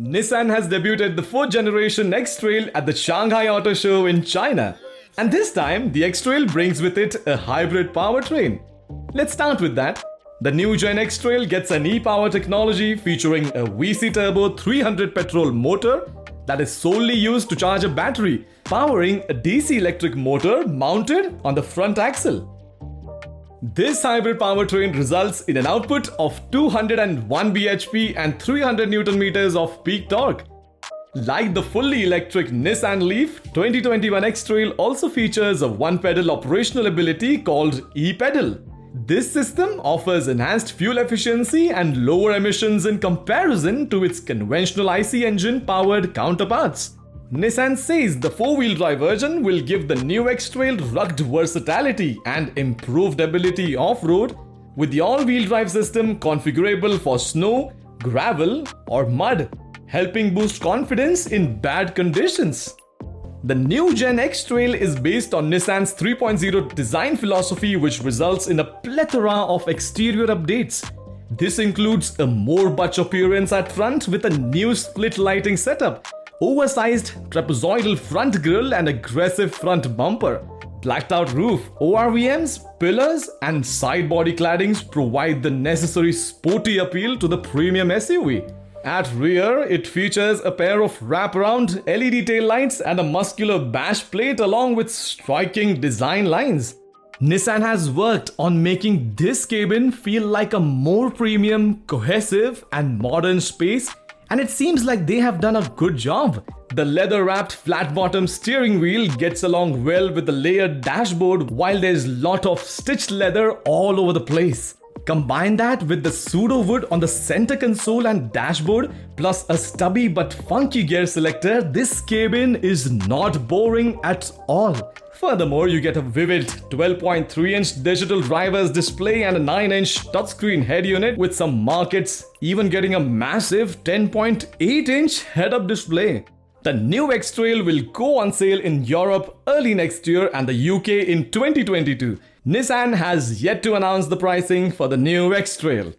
Nissan has debuted the 4th generation X-Trail at the Shanghai Auto Show in China. And this time, the X-Trail brings with it a hybrid powertrain. Let's start with that. The new Gen X-Trail gets an e-power technology featuring a VC Turbo 300 petrol motor that is solely used to charge a battery, powering a DC electric motor mounted on the front axle. This hybrid powertrain results in an output of 201 bhp and 300 Nm of peak torque. Like the fully electric Nissan Leaf, 2021 X-Trail also features a one-pedal operational ability called e-pedal. This system offers enhanced fuel efficiency and lower emissions in comparison to its conventional IC engine-powered counterparts. Nissan says the 4-wheel drive version will give the new X-Trail rugged versatility and improved ability off-road, with the all-wheel drive system configurable for snow, gravel or mud, helping boost confidence in bad conditions. The new Gen X-Trail is based on Nissan's 3.0 design philosophy, which results in a plethora of exterior updates. This includes a more butch appearance at front with a new split lighting setup, oversized trapezoidal front grille and aggressive front bumper. Blacked out roof, ORVMs, pillars and side body claddings provide the necessary sporty appeal to the premium SUV. At rear, it features a pair of wraparound LED taillights and a muscular bash plate along with striking design lines. Nissan has worked on making this cabin feel like a more premium, cohesive and modern space, and it seems like they have done a good job. The leather-wrapped flat-bottom steering wheel gets along well with the layered dashboard, while there's a lot of stitched leather all over the place. Combine that with the pseudo wood on the center console and dashboard, plus a stubby but funky gear selector, this cabin is not boring at all. Furthermore, you get a vivid 12.3-inch digital driver's display and a 9-inch touchscreen head unit, with some markets even getting a massive 10.8-inch head-up display. The new X-Trail will go on sale in Europe early next year and the UK in 2022. Nissan has yet to announce the pricing for the new X-Trail.